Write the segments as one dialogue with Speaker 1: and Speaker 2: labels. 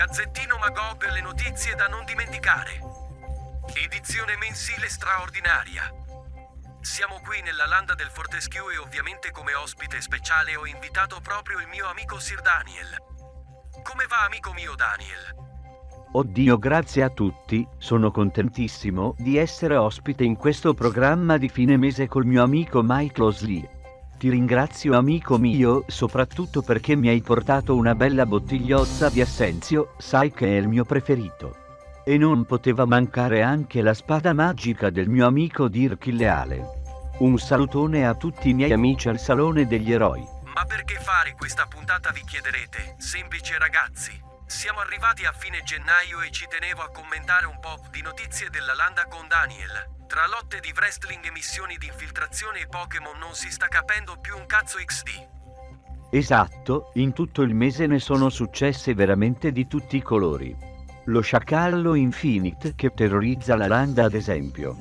Speaker 1: Gazzettino Magog, le notizie da non dimenticare. Edizione mensile straordinaria. Siamo qui nella landa del Fortescue e ovviamente come ospite speciale ho invitato proprio il mio amico Sir Daniel. Come va, amico mio Daniel?
Speaker 2: Oddio, grazie a tutti, sono contentissimo di essere ospite in questo programma di fine mese col mio amico Mike Losley. Ti ringrazio, amico mio, soprattutto perché mi hai portato una bella bottigliozza di Assenzio, sai che è il mio preferito. E non poteva mancare anche la spada magica del mio amico Dirk il Leale. Un salutone a tutti i miei amici al Salone degli Eroi.
Speaker 1: Ma perché fare questa puntata, vi chiederete? Semplice, ragazzi. Siamo arrivati a fine gennaio e ci tenevo a commentare un po' di notizie della landa con Daniel. Tra lotte di wrestling e missioni di infiltrazione e Pokémon non si sta capendo più un cazzo XD.
Speaker 2: Esatto, in tutto il mese ne sono successe veramente di tutti i colori. Lo sciacallo Infinite che terrorizza la landa, ad esempio.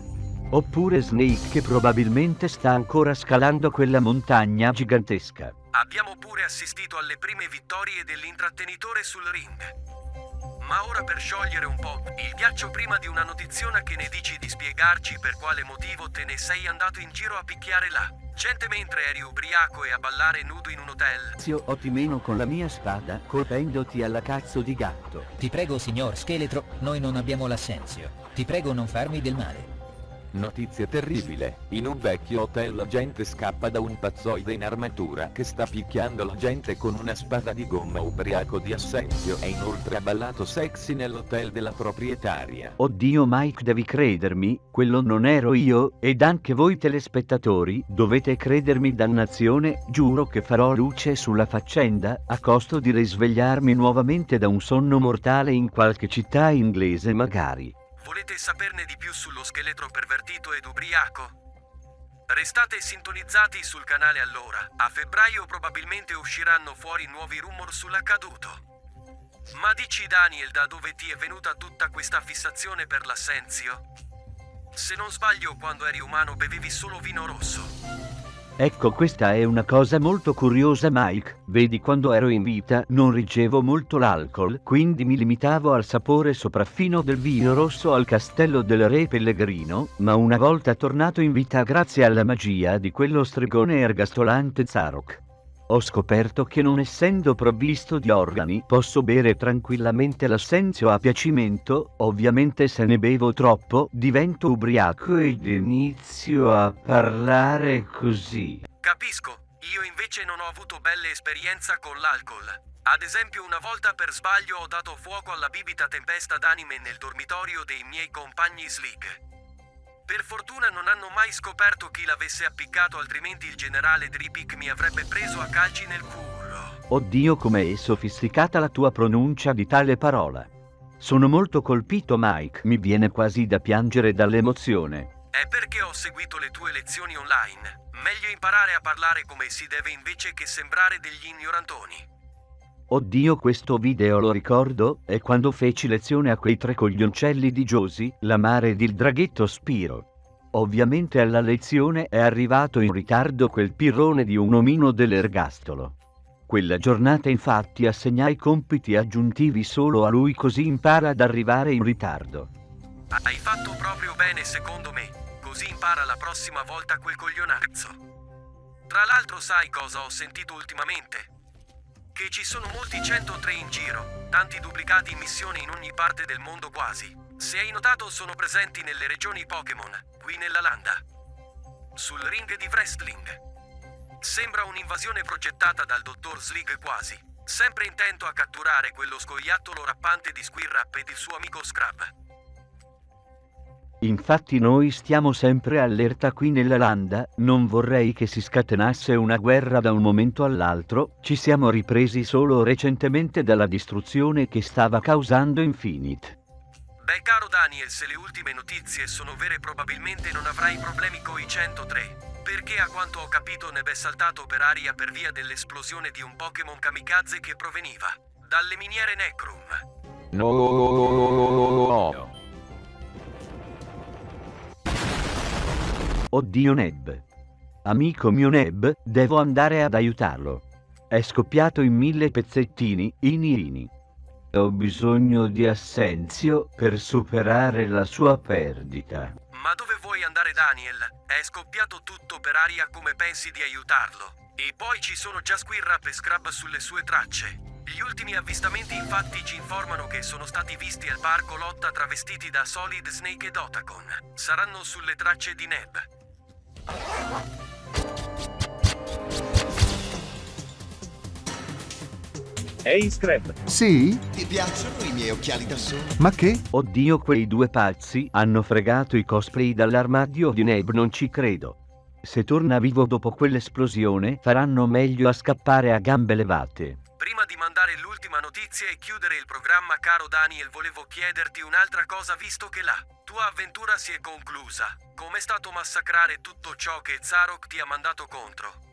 Speaker 2: Oppure Snake che probabilmente sta ancora scalando quella montagna gigantesca.
Speaker 1: Abbiamo pure assistito alle prime vittorie dell'intrattenitore sul ring. Ma ora, per sciogliere un po' il ghiaccio, prima di una notiziona, che ne dici di spiegarci per quale motivo te ne sei andato in giro a picchiare la gente mentre eri ubriaco e a ballare nudo in un hotel?
Speaker 2: Zio, ti meno con la mia spada, colpendoti alla cazzo di gatto.
Speaker 3: Ti prego, signor Scheletro, noi non abbiamo l'assenzio. Ti prego, non farmi del male.
Speaker 4: Notizia terribile, in un vecchio hotel la gente scappa da un pazzoide in armatura che sta picchiando la gente con una spada di gomma, ubriaco di Assenzio, e inoltre ha ballato sexy nell'hotel della proprietaria.
Speaker 2: Oddio Mike, devi credermi, quello non ero io, ed anche voi telespettatori dovete credermi, dannazione, giuro che farò luce sulla faccenda, a costo di risvegliarmi nuovamente da un sonno mortale in qualche città inglese magari.
Speaker 1: Volete saperne di più sullo scheletro pervertito ed ubriaco? Restate sintonizzati sul canale allora. A febbraio probabilmente usciranno fuori nuovi rumor sull'accaduto. Ma dici, Daniel, da dove ti è venuta tutta questa fissazione per l'assenzio? Se non sbaglio, quando eri umano bevevi solo vino rosso.
Speaker 2: Ecco, questa è una cosa molto curiosa, Mike. Vedi, quando ero in vita non rigevo molto l'alcol, quindi mi limitavo al sapore sopraffino del vino rosso al castello del re Pellegrino, ma una volta tornato in vita grazie alla magia di quello stregone ergastolante Zarok, ho scoperto che, non essendo provvisto di organi, posso bere tranquillamente l'assenzio a piacimento. Ovviamente se ne bevo troppo divento ubriaco ed inizio a parlare così.
Speaker 1: Capisco, io invece non ho avuto belle esperienze con l'alcol. Ad esempio, una volta per sbaglio ho dato fuoco alla bibita tempesta d'anime nel dormitorio dei miei compagni Slig. Per fortuna non hanno mai scoperto chi l'avesse appiccato, altrimenti il generale Dripik mi avrebbe preso a calci nel culo.
Speaker 2: Oddio, com'è sofisticata la tua pronuncia di tale parola. Sono molto colpito, Mike, mi viene quasi da piangere dall'emozione.
Speaker 1: È perché ho seguito le tue lezioni online. Meglio imparare a parlare come si deve invece che sembrare degli ignorantoni.
Speaker 2: Oddio, questo video lo ricordo, è quando feci lezione a quei tre coglioncelli di Josie, la mare ed il draghetto Spiro. Ovviamente alla lezione è arrivato in ritardo quel pirrone di un omino dell'ergastolo. Quella giornata infatti assegnai compiti aggiuntivi solo a lui, così impara ad arrivare in ritardo.
Speaker 1: Hai fatto proprio bene, secondo me, così impara la prossima volta quel coglionazzo. Tra l'altro, sai cosa ho sentito ultimamente? Che ci sono molti 103 in giro, tanti duplicati in missione in ogni parte del mondo quasi. Se hai notato, sono presenti nelle regioni Pokémon, qui nella landa. Sul ring di wrestling. Sembra un'invasione progettata dal dottor Slig quasi, sempre intento a catturare quello scoiattolo rampante di Squirrap ed il suo amico Scrub.
Speaker 2: Infatti noi stiamo sempre allerta qui nella landa, non vorrei che si scatenasse una guerra da un momento all'altro. Ci siamo ripresi solo recentemente dalla distruzione che stava causando Infinite.
Speaker 1: Beh, caro Daniel, se le ultime notizie sono vere probabilmente non avrai problemi coi 103, perché a quanto ho capito ne è saltato per aria per via dell'esplosione di un Pokémon kamikaze che proveniva dalle miniere Necrum.
Speaker 4: No.
Speaker 2: Oddio Neb. Amico mio Neb, devo andare ad aiutarlo. È scoppiato in 1000 pezzettini, ini ini. Ho bisogno di Assenzio per superare la sua perdita.
Speaker 1: Ma dove vuoi andare, Daniel? È scoppiato tutto per aria, come pensi di aiutarlo? E poi ci sono già Squirrap e Scrub sulle sue tracce. Gli ultimi avvistamenti infatti ci informano che sono stati visti al parco Lotta travestiti da Solid Snake ed Otacon. Saranno sulle tracce di Neb.
Speaker 5: Ehi, Scrap,
Speaker 6: Sì?
Speaker 7: Ti piacciono i miei occhiali da sole?
Speaker 6: Ma che?
Speaker 2: Oddio, quei due pazzi hanno fregato i cosplay dall'armadio di Neb, non ci credo. Se torna vivo dopo quell'esplosione, faranno meglio a scappare a gambe levate.
Speaker 1: Prima di mandare l'ultima notizia e chiudere il programma, caro Daniel, volevo chiederti un'altra cosa, visto che la tua avventura si è conclusa. Com'è stato massacrare tutto ciò che Zarok ti ha mandato contro?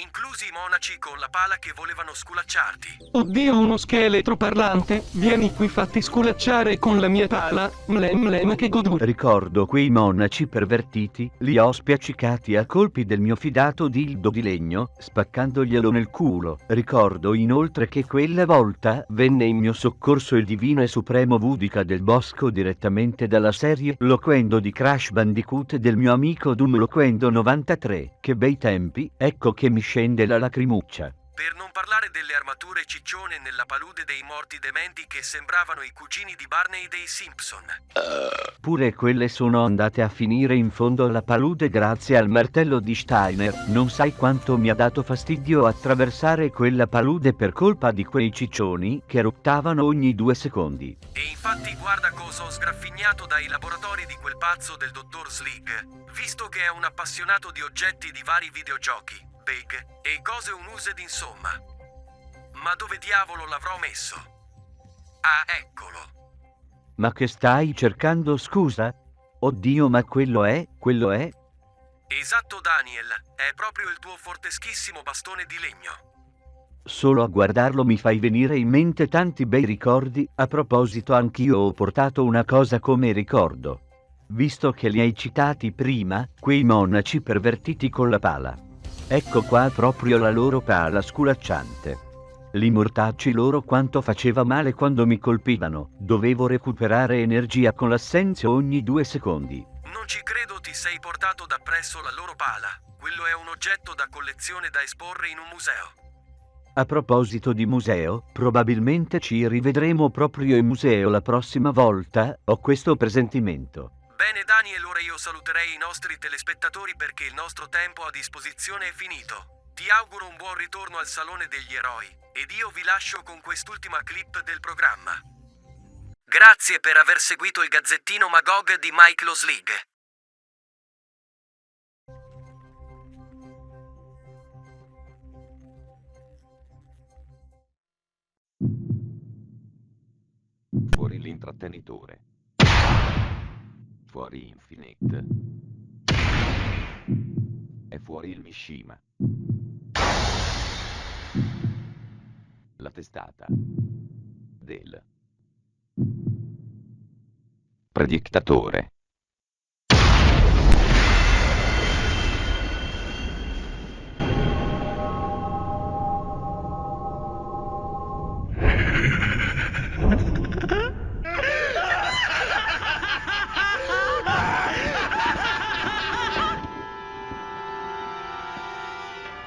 Speaker 1: Inclusi i monaci con la pala che volevano sculacciarti.
Speaker 5: oddio, uno scheletro parlante. Vieni qui, fatti sculacciare con la mia pala. Mlem mlem, che goduria.
Speaker 2: Ricordo quei monaci pervertiti, li ho spiaccicati a colpi del mio fidato dildo di legno, spaccandoglielo nel culo. Ricordo inoltre che quella volta venne in mio soccorso il divino e supremo Vudica del Bosco direttamente dalla serie Loquendo di Crash Bandicoot del mio amico Doom Loquendo 93. Che bei tempi, ecco che mi scende la lacrimuccia.
Speaker 1: Per non parlare delle armature ciccione nella palude dei morti dementi che sembravano i cugini di Barney dei Simpson.
Speaker 2: Pure quelle sono andate a finire in fondo alla palude grazie al martello di Steiner. Non sai quanto mi ha dato fastidio attraversare quella palude per colpa di quei ciccioni che eruttavano ogni 2 secondi.
Speaker 1: E infatti guarda cosa ho sgraffignato dai laboratori di quel pazzo del dottor Slig. Visto che è un appassionato di oggetti di vari videogiochi, big e cose unused, insomma. Ma dove diavolo l'avrò messo? Ah, eccolo.
Speaker 2: Ma che stai cercando, scusa? Oddio, ma quello è?
Speaker 1: Esatto, Daniel, è proprio il tuo forteschissimo bastone di legno.
Speaker 2: Solo a guardarlo mi fai venire in mente tanti bei ricordi. A proposito, anch'io ho portato una cosa come ricordo. Visto che li hai citati prima, quei monaci pervertiti con la pala. Ecco qua proprio la loro pala sculacciante. Li mortacci loro, quanto faceva male quando mi colpivano. Dovevo recuperare energia con l'assenzio ogni 2 secondi.
Speaker 1: Non ci credo ti sei portato da presso la loro pala. Quello è un oggetto da collezione da esporre in un museo.
Speaker 2: A proposito di museo, probabilmente ci rivedremo proprio in museo la prossima volta, ho questo presentimento.
Speaker 1: Bene, Daniel, ora io saluterei i nostri telespettatori perché il nostro tempo a disposizione è finito. Ti auguro un buon ritorno al Salone degli Eroi ed io vi lascio con quest'ultima clip del programma. Grazie per aver seguito il Gazzettino Magog di Mike Lo Slig.
Speaker 4: Fuori l'intrattenitore. Fuori Infinite. E fuori il Mishima. La testata del predictatore.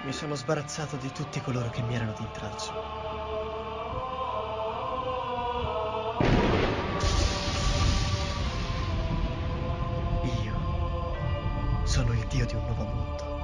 Speaker 8: Mi sono sbarazzato di tutti coloro che mi erano d'intralcio. Io sono il dio di un nuovo mondo.